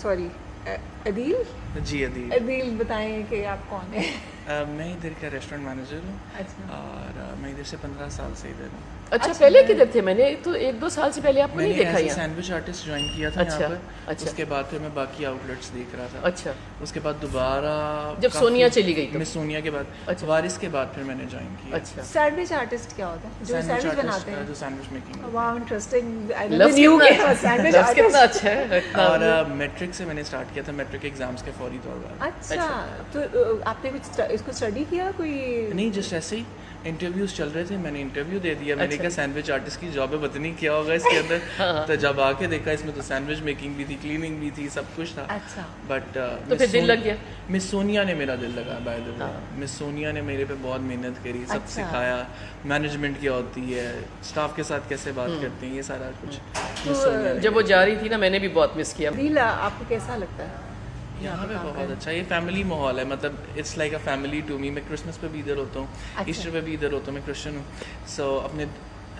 Sorry, Adeel. जी अदील। अदील, बताएं कि आप कौन है? मैं इधर का रेस्टोरेंट मैनेजर हूँ। अच्छा। और मैं इधर से 15 साल से इधर हूँ। अच्छा, पहले किधर थे? मैंने तो 1-2 साल से पहले आपको नहीं मैंने देखा एज ए यहाँ। सैंडविच आर्टिस्ट ज्वाइन किया था अच्छा, यहाँ पर। अच्छा। उसके बाद फिर मैं बाकी आउटलेट्स देख रहा था। अच्छा। उसके बाद दोबारा जब सोनिया चली गई तो? मैं सोनिया के बाद, अच्छा। वारिस के बाद फिर मैंने ज्वाइन किया। अच्छा। सैंडविच आर्टिस्ट क्या होता है? जो सैंडविच बनाते हैं? जो sandwich making. Wow, interesting. I love new कितना सैंडविच लव कितना आर्टिस्ट। अच्छा है इतना। और मैट्रिक से मैंने स्टार्ट किया था, मैट्रिक एग्जाम्स के फौरी तौर पर। अच्छा, तो आपने कुछ इसको स्टडी किया कोई? नहीं, जस्ट ऐसे ही इंटरव्यूज चल रहे थे, मैंने इंटरव्यू दे दिया। मैंने अच्छा। कहा सैंडविच आर्टिस्ट की जॉब है, पता नहीं क्या होगा इसके अंदर। तो जब आके देखा इसमें तो सैंडविच मेकिंग भी थी, क्लीनिंग भी थी, सब कुछ था। अच्छा। बट तो फिर दिल लग गया? मिस सोनिया ने मेरा दिल लगा। By the way, miss Sonia ने मेरे पे बहुत मेहनत करी, सब अच्छा। सिखाया, मैनेजमेंट क्या होती है, स्टाफ के साथ कैसे बात करते हैं, ये सारा कुछ तो मिस सोनिया ने। जब वो जा रही थी ना, मैंने भी बहुत मिस किया। अदील, आपको कैसा लगता है यहाँ पे काम बहुत करना? अच्छा, ये फैमिली माहौल है, मतलब it's like a family to me. मैं क्रिसमस पे भी इधर होता हूँ, अच्छा। ईस्टर पे भी इधर होता हूँ, मैं क्रिश्चियन हूँ। सो अपने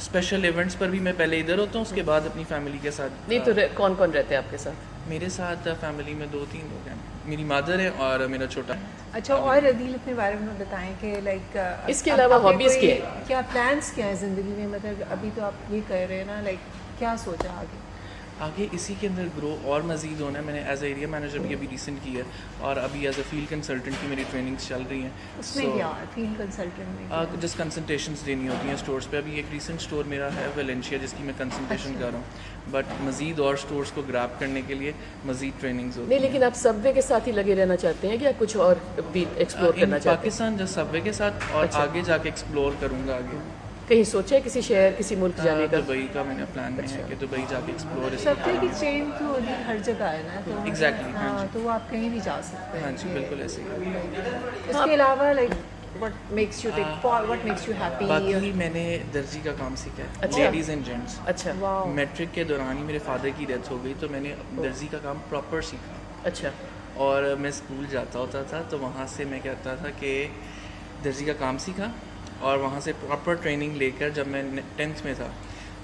स्पेशल इवेंट्स पर भी मैं पहले इधर होता हूँ, उसके बाद अपनी फैमिली के साथ। नहीं तो कौन कौन रहते हैं आपके साथ? मेरे साथ फैमिली में 2-3 लोग हैं। मेरी मदर है और मेरा छोटा। अच्छा, और अदील अपने बारे में बताएं कि लाइक इसके अलावा hobbies क्या है? क्या प्लान्स क्या है ज़िंदगी में? मतलब अभी तो आप ये कर रहे हैं ना, लाइक क्या सोचा आगे? आगे इसी के अंदर ग्रो और मज़ीद होना है। मैंने एज ए एरिया मैनेजर भी अभी रिसेंट की है, और अभी एज ए फील्ड कंसल्टेंट की मेरी ट्रेनिंग्स चल रही हैं। उसमें क्या फील्ड कंसल्टेंट में क्या? जस्ट कंसल्टेशंस देनी होती हैं स्टोर्स पे। अभी एक रिसेंट स्टोर मेरा है वेलेंशिया, जिसकी मैं कंसल्टेशन अच्छा। कर रहा हूँ। बट मज़ीद और स्टोर्स को ग्रैब करने के लिए मज़ीद ट्रेनिंग्स होती नहीं, लेकिन आप सबवे के साथ ही लगे रहना चाहते हैं, क्या कुछ और भी एक्सप्लोर करना चाहते हैं? पाकिस्तान जस्ट सबवे के साथ, और अच्छा। आगे जाके एक्सप्लोर करूँगा आगे। कहीं सोचा है किसी शहर, किसी मुल्क जाने का? दुबई का मैंने प्लान में है कि दुबई जाके एक्सप्लोर सबसे की चेन तो अदील हर जगह है ना, तो Exactly, हाँ हाँ, जी। तो वो आप कहीं भी जा सकते हैं। हाँ जी, बिल्कुल ऐसे ही। इसके अलावा like what makes you tick, what makes you happy? बाकी मैंने दर्जी का काम सीखा है, अच्छा। Ladies and gents. अच्छा। वाओ। मैट्रिक के दौरान ही मेरे फादर की डेथ हो गई, तो मैंने दर्जी का काम प्रॉपर सीखा। अच्छा। और मैं स्कूल जाता होता था, तो वहाँ से मैं कहता था कि दर्जी का काम सीखा, और वहाँ से प्रॉपर ट्रेनिंग लेकर जब मैं 10th में था,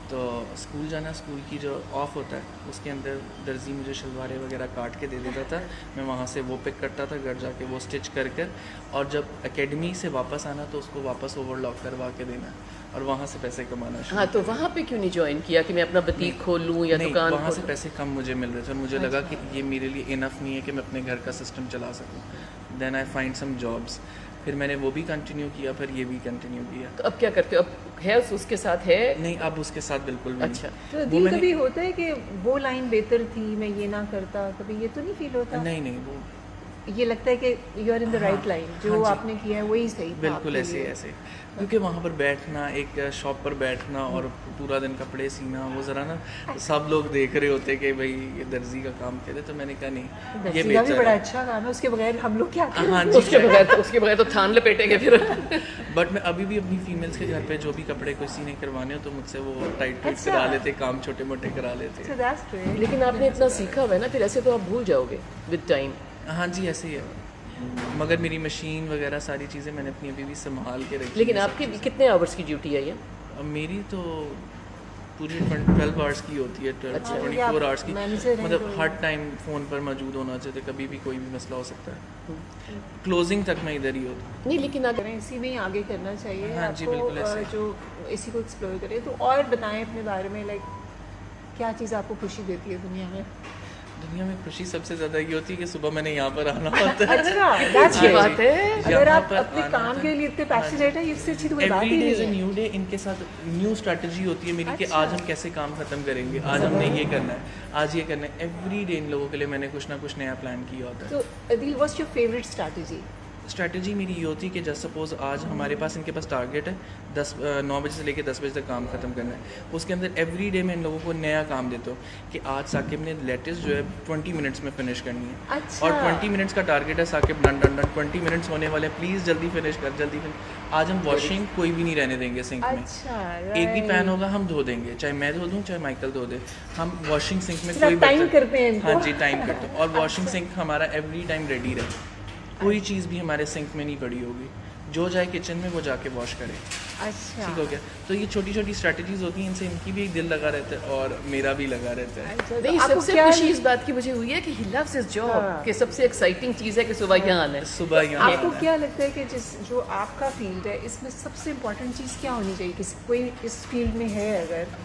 तो स्कूल जाना, स्कूल की जो ऑफ होता है उसके अंदर दर्जी मुझे शलवारें वगैरह काट के दे देता था। मैं वहाँ से वो पिक करता था, घर जाके वो स्टिच कर कर, और जब एकेडमी से वापस आना तो उसको वापस ओवरलॉक करवा के देना, और वहाँ से पैसे कमाना शुरू। हाँ, तो वहाँ पे क्यों नहीं ज्वाइन किया कि मैं अपना बुटीक खोल लूँ या नहीं, दुकान वहाँ से खोलूं? पैसे कम मुझे मिल रहे थे, और मुझे लगा कि ये मेरे लिए इनफ नहीं है कि मैं अपने घर का सिस्टम चला सकूँ। Then I find some jobs, फिर मैंने वो भी कंटिन्यू किया, फिर ये भी कंटिन्यू किया। तो अब क्या करते हो? अब है उसके साथ है? नहीं, अब उसके साथ बिल्कुल भी अच्छा। तो वो अदील मैंने- कभी होता है कि वो लाइन बेहतर थी, मैं ये ना करता, कभी ये तो नहीं फील होता? नहीं नहीं, वो ये लगता है कि यू आर इन द हाँ, राइट लाइन, जो हाँ जी। आपने किया है वही सही था बिल्कुल आपके ऐसे लिए। ऐसे, क्योंकि वहाँ पर बैठना, एक शॉप पर बैठना और पूरा दिन कपड़े सीना, वो ज़रा ना सब लोग देख रहे होते कि भाई ये दर्जी का काम करे, तो मैंने कहा नहीं, ये दर्जी का भी बेहतर बड़ा है। अच्छा काम है, उसके बगैर हम लोग क्या करें? हाँ जी। उसके बगैर तो थान लपेटेंगे फिर। बट मैं अभी भी अपनी फीमेल्स के घर पे जो भी कपड़े कोई सीने करवाने हो, तो मुझसे वो टाइट वाइट अच्छा। करा लेते, काम छोटे मोटे करा लेते। So that's great. लेकिन आपने इतना सीखा हुआ है ना, फिर ऐसे तो आप भूल जाओगे विद टाइम। हाँ जी, ऐसे ही है। मगर मेरी मशीन वगैरह सारी चीज़ें मैंने अपनी अभी भी संभाल के रखी। लेकिन आपकी कितने आवर्स की ड्यूटी है ये? अब मेरी तो पूरी 12 आवर्स की होती है, 24 आवर्स की। मैनेजर हैं मतलब तो- हर टाइम फ़ोन पर मौजूद होना चाहिए, कभी भी कोई भी मसला हो सकता है। क्लोजिंग तक मैं इधर ही होता हूँ। नहीं, लेकिन अगर करें, इसी में ही आगे करना चाहिए हाँ जी, आपको, बिल्कुल ऐसे। जो इसी को एक्सप्लोर करें। तो और बताएं अपने बारे में, लाइक क्या चीज़ आपको खुशी देती है दुनिया में? दुनिया में खुशी सबसे ज़्यादा ये होती है कि सुबह मैंने यहाँ पर आना होता है। अच्छा, that's ये great. बात है। अगर यहाँ आप पर अपने आना काम होता के है। लिए इतने पैशनेट हैं, इससे अच्छी तो कोई बात एवरी ही डे इज़ नहीं अ है। New day. इनके साथ न्यू स्ट्रैटेजी होती है मेरी कि अच्छा। आज हम कैसे काम ख़त्म करेंगे, आज हमने ये करना है, आज ये करना है। एवरी डे इन लोगों के लिए मैंने कुछ ना कुछ नया प्लान किया होता है। तो Adeel, what's your favourite strategy? Strategy मेरी ये होती है कि जस्ट सपोज आज हमारे पास इनके पास टारगेट है 9 बजे से लेकर 10 बजे तक काम ख़त्म करना है। उसके अंदर एवरी डे मैं इन लोगों को नया काम देता हूँ कि आज साकिब ने लेटेस्ट जो है 20 मिनट्स में फिनिश करनी है। अच्छा। और 20 मिनट्स का टारगेट है Saqib, done done done 20 minutes होने वाले, प्लीज़ जल्दी फिनिश कर, जल्दी फिनिश। आज हम वॉशिंग कोई भी नहीं रहने देंगे सिंक में। अच्छा, एक भी पैन होगा हम धो देंगे, चाहे मैं धो दूँ चाहे माइकल धो दे। हम वॉशिंग सिंक में सिर्फ कोई टाइम बर्तन- करते हैं इनको। हाँ जी, टाइम करते हैं। और वॉशिंग सिंक हमारा एवरी टाइम रेडी रहे, कोई चीज़ भी हमारे सिंक में नहीं पड़ी होगी। जो जाए किचन में वो जाके वॉश करे। अच्छा ठीक हो गया। तो ये छोटी छोटी स्ट्रैटेजीज होती हैं, इनसे इनकी भी एक दिल लगा रहता है और मेरा भी लगा रहता है। अच्छा, तो नहीं, आपको सबसे क्या खुशी इस बात की मुझे हुई है कि ही लव्स हिज जॉब, कि सबसे एक्साइटिंग चीज़ है कि सुबह यहाँ आना है। सुबह यहाँ आपको आना है। क्या लगता है कि जो आपका फील्ड है इसमें सबसे इम्पोर्टेंट चीज़ क्या होनी चाहिए, किसी कोई इस फील्ड में है अगर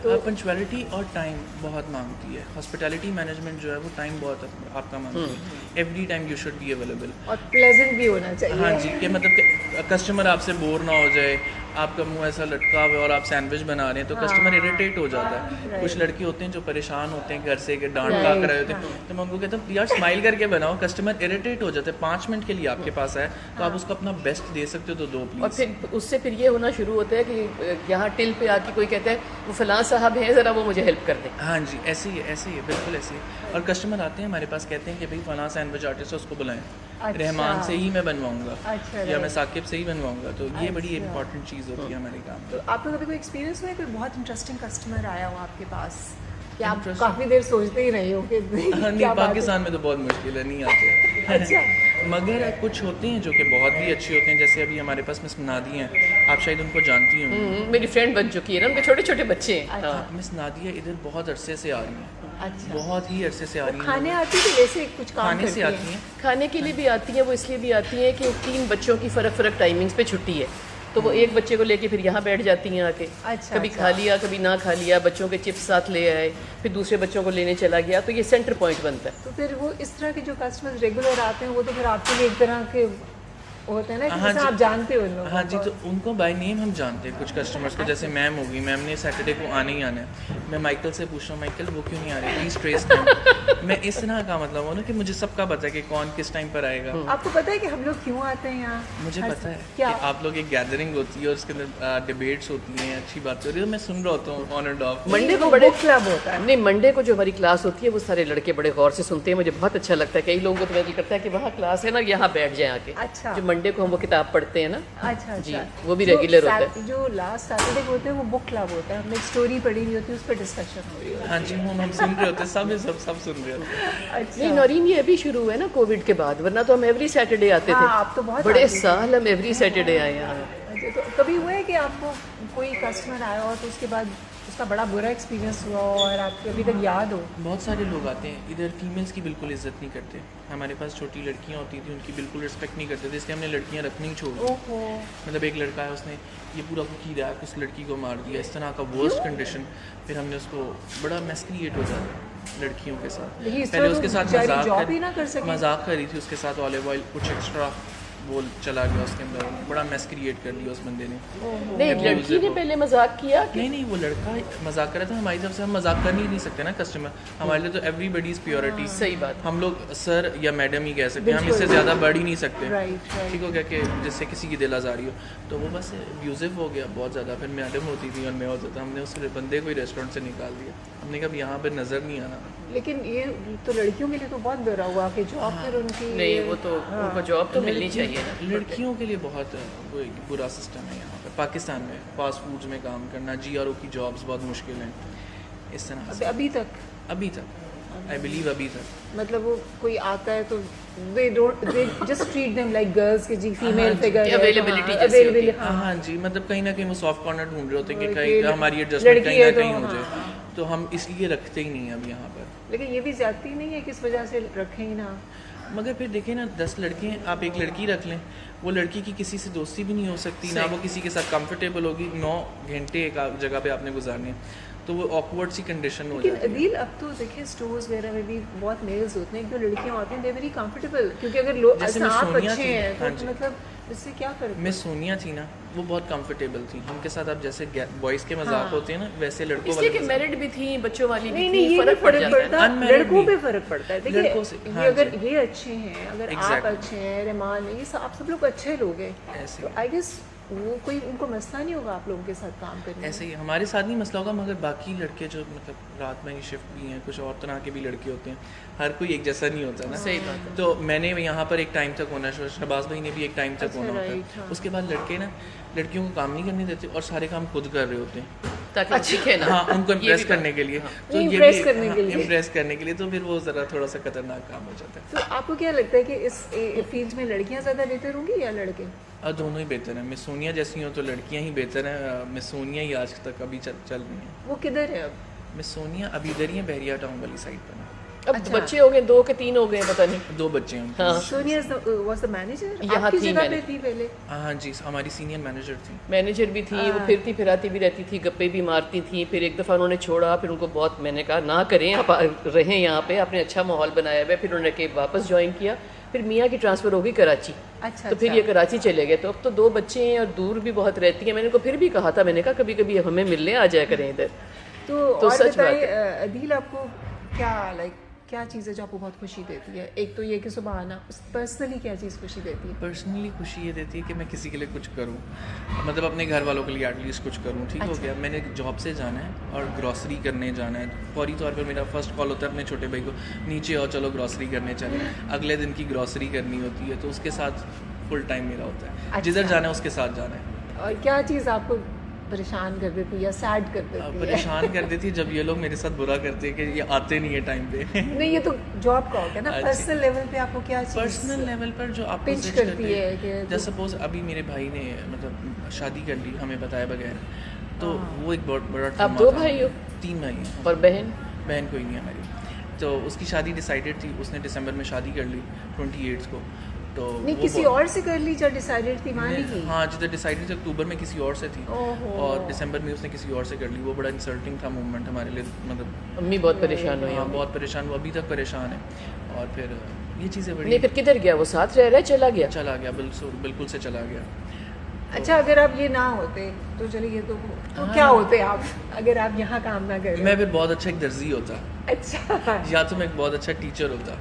तो पंचुअलिटी और टाइम बहुत मांगती है। हॉस्पिटैलिटी मैनेजमेंट जो है वो टाइम बहुत आपका मांगती है। Every time you should be available. और प्लेजेंट भी होना चाहिए। हाँ जी, कि मतलब कस्टमर आपसे बोर ना हो जाए, आपका मुंह ऐसा लटका हुआ है और आप सैंडविच बना रहे हैं तो कस्टमर इरिटेट हो जाता है। कुछ लड़के होते हैं जो परेशान होते हैं घर से, कि डांट खा कर रहे होते हैं, तो मैं उनको कहता हूँ यार स्माइल करके बनाओ, कस्टमर इरिटेट हो जाते हैं। 5 मिनट के लिए आपके पास आए तो आप उसको अपना बेस्ट दे सकते हो तो दो और प्लीज़। फिर उससे फिर ये होना शुरू होता है कि यहाँ टिल पे आके कोई कहता है वो फलां साहब हैं, ज़रा वो मुझे हेल्प कर दें। हाँ जी, ऐसे ही है, बिल्कुल ऐसे ही। और कस्टमर आते हैं हमारे पास, कहते हैं कि भाई फलां सैंडविच आर्टिस्ट है उसको बुलाएं, अच्छा। रहमान से ही मैं बनवाऊंगा, अच्छा, या मैं साकिब से ही बनवाऊंगा। तो ये बड़ी इंपॉर्टेंट चीज़ होती है हमारे काम में। तो आपको कभी कोई एक्सपीरियंस हुआ है, कोई बहुत इंटरेस्टिंग कस्टमर आया हो आपके पास कि आप Interesting? काफ़ी देर सोचते ही रहे हो कि हाँ, नहीं, क्या बात है? पाकिस्तान में तो बहुत मुश्किल है, नहीं आते। अच्छा मगर कुछ होते हैं जो कि बहुत भी अच्छे होते हैं, जैसे अभी हमारे पास मिस नादिया हैं, आप शायद उनको जानती होंगी। मेरी फ्रेंड बन चुकी है ना, उनके छोटे छोटे बच्चे हैं। हाँ। मिस नादिया इधर बहुत अरसे से आ रही हैं, अच्छा बहुत ही अरसे से आ रही हैं। खाने आती थी वैसे कुछ काम खाने से करती आती हैं। खाने के लिए भी आती हैं, वो इसलिए भी आती हैं कि 3 बच्चों की फ़र्क टाइमिंग्स पे छुट्टी है, तो वो एक बच्चे को लेके फिर यहाँ बैठ जाती हैं आके। अच्छा, कभी अच्छा। खा लिया, कभी ना खा लिया, बच्चों के चिप्स साथ ले आए, फिर दूसरे बच्चों को लेने चला गया, तो ये सेंटर पॉइंट बनता है। तो फिर वो इस तरह के जो कस्टमर्स रेगुलर आते हैं वो तो फिर आपके लिए एक तरह के होते हैं ना कि हाँ जैसे जी। आप जानते हो उन लोगों हाँ जी, को। तो उनको बाय नेम हम जानते हैं कुछ कस्टमर्स को। जैसे मैम होगी, मैम ने सैटरडे को आने ही आना है, मैं माइकल से पूछ रहा हूँ माइकल वो क्यों नहीं आ रहे, प्लीज़ ट्रेस टाइम। मैं इस तरह का मतलब हूँ ना कि मुझे सबका पता है कि कौन किस टाइम पर आएगा। आपको पता है कि हम लोग क्यों आते हैं यहाँ? मुझे पता है क्या? कि आप लोग एक गैदरिंग होती है और उसके अंदर डिबेट्स होती हैं, अच्छी बातें हो रही है, तो मैं सुन रहा होता हूँ ऑन एंड ऑफ। मंडे को वो बड़े book club होता है। नहीं, मंडे को जो हमारी क्लास होती है वो सारे लड़के बड़े गौर से सुनते हैं, मुझे बहुत अच्छा लगता है। कई लोगों को तो दिल करता है कि वहाँ क्लास है ना, यहाँ बैठ जाए आके। अच्छा। जो मंडे को हम वो किताब पढ़ते हैं ना, अच्छा जी, अच्छा वो भी जो regular होता है। जो लास्ट सैटरडे को होते हैं वो बुक क्लब होता है, हमने एक स्टोरी पढ़ी हुई होती है, उस पर डिस्कशन हो रही होती हाँ जी, हम सुन रहे होते हैं, सब सुन रहे होते हैं। है। अच्छा नहीं नौरीन, ये अभी शुरू हुआ है ना कोविड के बाद, वरना तो हम एवरी सैटरडे आते हाँ, थे। आप तो बहुत बड़े आते थे। साल हम एवरी सैटरडे आए यहाँ। अच्छा, तो कभी हुआ है कि आपको कोई कस्टमर आया हो तो उसके बाद उसका बड़ा बुरा एक्सपीरियंस हुआ हो और आपको अभी तक याद हो? बहुत सारे लोग आते हैं इधर, फीमेल्स की बिल्कुल इज्जत नहीं करते। हमारे पास छोटी लड़कियां होती थी, उनकी बिल्कुल रिस्पेक्ट नहीं करते थे, इसलिए हमने लड़कियां रखनी ही छोड़ दी। ओहो मतलब एक लड़का है, उसने ये पूरा कुकी रैक उस लड़की को मार दिया, इस तरह का वर्स्ट कंडीशन। फिर हमने उसको बड़ा मैस क्रिएट हो जाता लड़कियों के साथ। लेकिन इस पहले तरह उसके तो साथ बेचारी जॉब ही ना कर सके। मजाक करी थी उसके साथ, ऑलिव ऑयल कुछ एक्स्ट्रा वो चला गया उसके अंदर, बड़ा मैस क्रिएट कर दिया उस बंदे ने। नहीं, लड़की ने पहले मजाक किया कि नहीं, वो लड़का मजाक कर रहा था। हमारी तरफ से हम मजाक कर ही नहीं सकते ना कस्टमर, हमारे लिए तो एवरीबडी इज प्योरिटी। सही बात। हम लोग सर या मैडम ही कह सकते हैं, हम इससे बिल्कुल। ज़्यादा बढ़ ही नहीं सकते। राइट ठीक हो गया कि जिससे किसी की दिल आज़ारी हो, तो वो बस अब्यूजिव हो गया बहुत ज़्यादा। फिर मैडम होती थी और मैं होता था, हमने उस बंदे को ही रेस्टोरेंट से निकाल दिया। हमने कहा यहाँ पर नज़र नहीं आना। लेकिन ये तो लड़कियों के लिए तो बहुत बुरा हुआ कि जॉब फिर उनकी नहीं, वो तो उनको जॉब तो मिलनी चाहिए ना। लड़कियों के लिए बहुत वो एक बुरा सिस्टम है यहाँ पर पाकिस्तान में। फास्ट फूड्स में काम करना, GRO की जॉब्स बहुत मुश्किल हैं इस तरह से। अभी तक अभी तक आई बिलीव अभी तक मतलब वो कोई आता है तो they just treat them like girls के जी फीमेल फिगर कि availability जैसी होती है। हाँ जी, मतलब कहीं ना कहीं वो सॉफ्ट कॉर्नर ढूंढ रहे होते हैं कि और कहीं ये हमारी एडजस्टमेंट लड़की कहीं ना है तो कहीं हो हाँ। जाए, तो हम इसलिए रखते ही नहीं हैं अब यहाँ पर। लेकिन ये भी ज्यादती नहीं है कि इस वजह से रखें ही ना। मगर फिर देखें ना, 10 लड़के हैं, आप एक लड़की रख लें, वो लड़की की किसी से दोस्ती भी नहीं हो सकती, ना वो किसी के साथ कंफर्टेबल होगी। 9 घंटे एक जगह पे आपने गुजारने हैं, तो वो ऑकवर्ड सी कंडीशन हो लेकिन जाती है। अदील अब तो देखिए स्टोर्स वगैरह में भी बहुत मेल्स होते हैं, एक दो लड़कियां होती हैं, दे वेरी कंफर्टेबल, क्योंकि अगर लोग जैसे आप सोनिया अच्छे थी, हैं हाँ तो जी। मतलब इससे क्या फर्क मैं सोनिया थी ना, वो बहुत कंफर्टेबल थी उनके साथ। आप जैसे बॉयज़ के मजाक होते हैं ना, वैसे लड़कों इसलिए वाले कि मैरिड भी थी, बच्चों वाली भी नहीं थी, नहीं, ये भी फर्क पड़ फर्क जाता है। पड़ता है, Unmarried लड़कों भी। पे फर्क पड़ता है। लड़कों से, देखिए हाँ ये अगर जी। ये अच्छे हैं, अगर आप Exactly. अच्छे हैं, रहमान है, ये सब आप सब लोग अच्छे लोग हैं, ऐसे तो आई गेस वो कोई उनको मसला नहीं होगा आप लोगों के साथ काम करने में। ऐसे ही हमारे साथ नहीं मसला होगा, मगर बाकी लड़के जो मतलब रात में ही शिफ्ट भी हैं, कुछ और तरह के भी लड़के होते हैं, हर कोई एक जैसा नहीं होता ना। सही बात है। तो मैंने यहाँ पर एक टाइम तक होना, शहबाज भाई ने भी एक टाइम तक अच्छा, होना होता right, है। हाँ। उसके बाद लड़के ना लड़कियों को काम नहीं करने देते और सारे काम खुद कर रहे होते हैं। ताकि वो सीखे ना। हाँ, उनको ये इम्प्रेस भी करने के लिए। ये तो ये impress भी करने के लिए। इम्प्रेस करने के लिए, तो फिर वो ज़रा थोड़ा सा खतरनाक काम हो जाता है। तो आपको क्या लगता है कि इस फील्ड में लड़कियां ज़्यादा बेहतर होंगी या लड़के? दोनों ही बेहतर हैं। मिस सोनिया जैसी हो तो लड़कियां ही बेहतर हैं। मिस सोनिया ही आज तक अभी चल रही हैं। वो किधर है अब? मिस सोनिया अभी इधर ही है, बहरिया टाउन वाली साइड पर है। अब अच्छा। बच्चे हो गए, 2 के 3 हो गए, पता नहीं। 2 बच्चे हैं उनके। हाँ, सोनिया वाज द मैनेजर, यहाँ आपकी थी जगह पे मैनेजर। थी पहले? हाँ जी, हमारी सीनियर मैनेजर थी। मैनेजर भी थी, वो फिरती फिराती भी रहती थी, गप्पे भी मारती थी। फिर एक दफ़ा उन्होंने छोड़ा, फिर उनको बहुत, मैंने कहा ना करें, आप रहें यहाँ पे, आपने अच्छा माहौल बनाया हुआ है। फिर उन्होंने के वापस ज्वाइन किया। फिर मियाँ की ट्रांसफ़र हो गई कराची। अच्छा, तो फिर ये कराची चले गए। तो अब तो 2 बच्चे हैं और दूर भी बहुत रहती हैं। मैंने उनको फिर भी कहा था, मैंने कहा कभी कभी हमें मिलने आ जाया करें इधर। तो और सच बात बताइए अदील, आपको क्या चीज़ है जो आपको बहुत खुशी देती है? एक तो ये कि सुबह आना, पर्सनली क्या चीज़ खुशी देती है? पर्सनली खुशी ये देती है कि मैं किसी के लिए कुछ करूं, मतलब अपने घर वालों के लिए एटलीस्ट कुछ करूं। ठीक हो गया, मैंने जॉब से जाना है और ग्रॉसरी करने जाना है। फौरी तौर पर मेरा फर्स्ट कॉल होता है अपने छोटे भाई को, नीचे आओ चलो ग्रॉसरी करने चले। अगले दिन की ग्रॉसरी करनी होती है, तो उसके साथ फुल टाइम मेरा होता है। अच्छा। जिधर जाना है उसके साथ जाना है। और क्या चीज़ आपको परेशान कर देती या सैड कर देती है? परेशान कर देती है जब ये लोग मेरे साथ बुरा करते हैं कि ये आते नहीं है टाइम पे। नहीं, ये तो जॉब का हो गया ना। अच्छी। पर्सनल लेवल पे आपको क्या चीज़ पर्सनल लेवल पर जो आपको पिंच जज करती है कि जैसे सपोज अभी मेरे भाई ने मतलब शादी कर ली हमें बताए बगैर, तो वो एक बहुत बड़ा आप trauma 2 था। भाई हो? 3 भाई हैं। और बहन? बहन कोई नहीं है हमारी। तो उसकी शादी डिसाइडेड थी, उसने दिसंबर में शादी कर ली 28 को। तो नहीं, वो किसी बहुत- और से कर ली जो डिसाइडेड थी, वहाँ नहीं की? हाँ, जिधर डिसाइडेड थी अक्टूबर में किसी और से थी, ओहो। और दिसंबर में उसने किसी और से कर ली। वो बड़ा इंसल्टिंग था मूवमेंट हमारे लिए, मतलब अम्मी बहुत परेशान हुई हाँ, होंगी। बहुत परेशान, वो अभी तक परेशान है। और फिर ये चीज़ें नहीं, बड़ी फिर किधर गया वो? साथ रह रहा है, चला गया? चला गया, बिल्कुल से चला गया। अच्छा, अगर आप ये ना होते तो चलिए, तो हाँ। क्या होते आप अगर आप यहाँ काम ना करें? मैं फिर बहुत अच्छा एक दर्जी होता, अच्छा, या तो मैं एक बहुत अच्छा टीचर होता,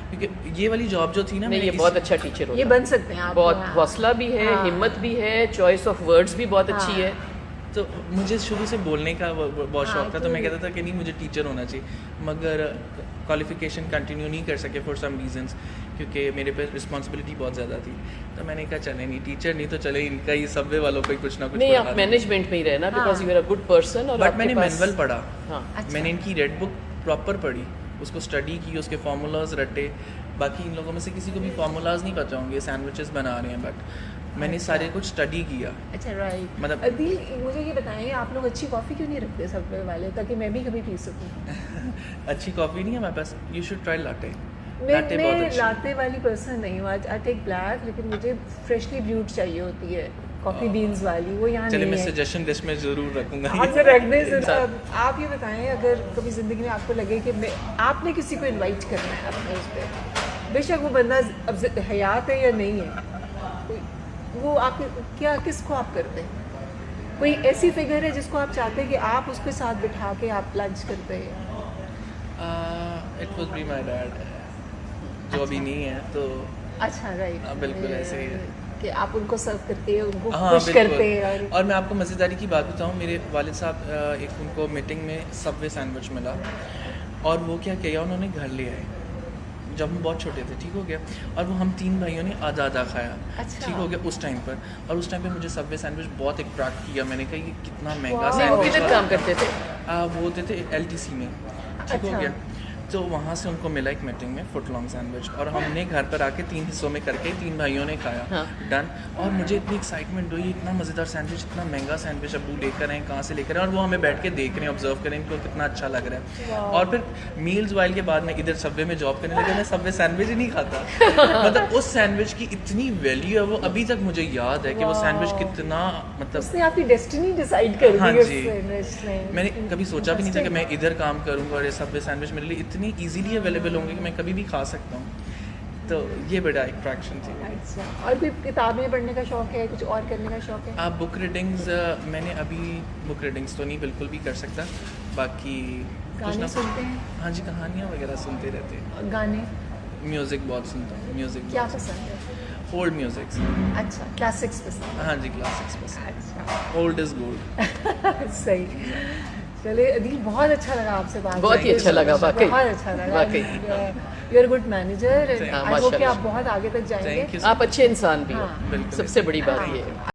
क्योंकि ये वाली जॉब जो थी ना, नहीं, मैं ये इस- बहुत अच्छा टीचर ये होता। बन सकते हैं आप। बहुत हाँ। हौसला भी है, हाँ। हिम्मत भी है, चॉइस ऑफ वर्ड्स भी बहुत अच्छी हाँ। है। तो मुझे शुरू से बोलने का बहुत हाँ, शौक था, तो तो- मैं कहता था कि नहीं मुझे टीचर होना चाहिए, मगर क्वालिफिकेशन कंटिन्यू नहीं कर सके फॉर सम रीजंस, क्योंकि मेरे पे रिस्पॉन्सिबिलिटी बहुत ज़्यादा थी। तो मैंने कहा चले नहीं, टीचर नहीं तो चले इनका ही सबवे वालों को ही कुछ ना कुछ नहीं, पढ़ा आप दें। मैनेजमेंट में ही रहना, बिकॉज हाँ। You are a good person. और बट आपके मैंने पास- मैनुअल पढ़ा, हाँ। अच्छा। मैंने इनकी रेड बुक प्रॉपर पढ़ी, उसको स्टडी की, उसके फार्मूलाज रटे। बाकी इन लोगों में से किसी को भी फार्मूलाज नहीं पता होंगे, सैंडविचेस बना रहे हैं, बट मैंने सारे कुछ स्टडी किया। अच्छा, राइट। मतलब- अदील, मुझे ये बताएं, आप लोग अच्छी कॉफ़ी क्यों नहीं रखते सबवे वाले, ताकि मैं भी कभी पी सकूं? अच्छी कॉफ़ी नहीं है हमारे पास, यू शुड ट्राई लाटे। मैं लाते वाली पर्सन नहीं हूँ। आई टेक ब्लैक, लेकिन मुझे फ्रेशली ब्रूड चाहिए होती है, कॉफ़ी बीन्स वाली, वो यहाँ चलिए नहीं मैं है। सजेशन लिस्ट में ज़रूर रखूँगा। आपसे रखने से आप ये बताएं, अगर कभी ज़िंदगी में आपको लगे कि आपने किसी को इनवाइट करना है अपने उस पर, बेशक वो बंदा अब हयात है या नहीं है, वो आप किसको आप करते हैं? कोई ऐसी फिगर है जिसको आप चाहते हैं कि आप उसके साथ बिठा के आप लंच करते हैं? It would be my dad, जो अभी नहीं है, तो अच्छा, राइट। बिल्कुल ऐसे ही है कि आप उनको सर्व करते हैं, उनको हाँ, खुश बिल्कुल। करते हैं। और मैं आपको मज़ेदारी की बात बताऊँ, मेरे वालिद साहब एक उनको मीटिंग में सबवे सैंडविच मिला, और वो क्या किया, उन्होंने घर ले आए जब हम बहुत छोटे थे, ठीक हो गया, और वो हम 3 भाइयों ने आधा आधा खाया। अच्छा। ठीक हो गया उस टाइम पर, और उस टाइम पे मुझे सबवे सैंडविच बहुत अट्रैक्ट किया। मैंने कहा ये कितना महंगा वाह। नहीं, वो सैंडविच किधर है। काम करते थे? वो होते थे LTC में, ठीक हो अच्छा। गया। तो वहाँ से उनको मिला एक मीटिंग में फुट लॉन्ग सैंडविच, और हमने घर पर आके 3 हिस्सों में करके 3 भाइयों ने खाया। हाँ। डन। और मुझे इतनी एक्साइटमेंट हुई, इतना मज़ेदार सैंडविच, इतना महंगा सैंडविच अब्बू लेकर आए, कहाँ से लेकर आए, और वो हमें बैठ के देख रहे हैं, ऑब्जर्व करें इनको कितना अच्छा लग रहा है। और फिर मील्स वाइल के बाद मैं इधर सबवे में जॉब करने लगा, मैं सबवे सैंडविच ही नहीं खाता। मतलब उस सैंडविच की इतनी वैल्यू है, वो अभी तक मुझे याद है कि वो सैंडविच कितना, मतलब उसने आपकी डेस्टिनी डिसाइड कर हाँ दी उस जी। सैंडविच ने। मैंने कभी सोचा भी नहीं था कि मैं इधर काम करूँगा, और ये सबवे सैंडविच मेरे लिए इतनी इजीली अवेलेबल होंगे कि मैं कभी भी खा सकता हूँ। तो ये बड़ा अट्रैक्शन थी। अच्छा, और फिर किताबें पढ़ने का शौक है, कुछ और करने का शौक है? आप बुक रीडिंग्स, मैंने अभी बुक रीडिंग्स तो नहीं बिल्कुल भी कर सकता, बाकी कुछ गाने ना सुनते हैं? हाँ जी, कहानियाँ वगैरह सुनते रहते हैं। और गाने म्यूज़िक बहुत सुनता हूँ, म्यूज़िक क्या पसंद है? Old music. अच्छा, क्लासिक्स पसंद हाँ जी, क्लासिक्स पसंद। है। अच्छा, ओल्ड इज़ गोल्ड। सही। चलिए अदील, बहुत अच्छा लगा आपसे बात बहुत ही करके। अच्छा लगा, वाकई। बहुत अच्छा लगा। वाकई। यू आर गुड मैनेजर, हाँ, आई होप कि माशाल्लाह। आप बहुत आगे तक जाएंगे। Thank you. आप अच्छे इंसान भी हो, हाँ। बिल्कुल। सबसे बड़ी बात ये है।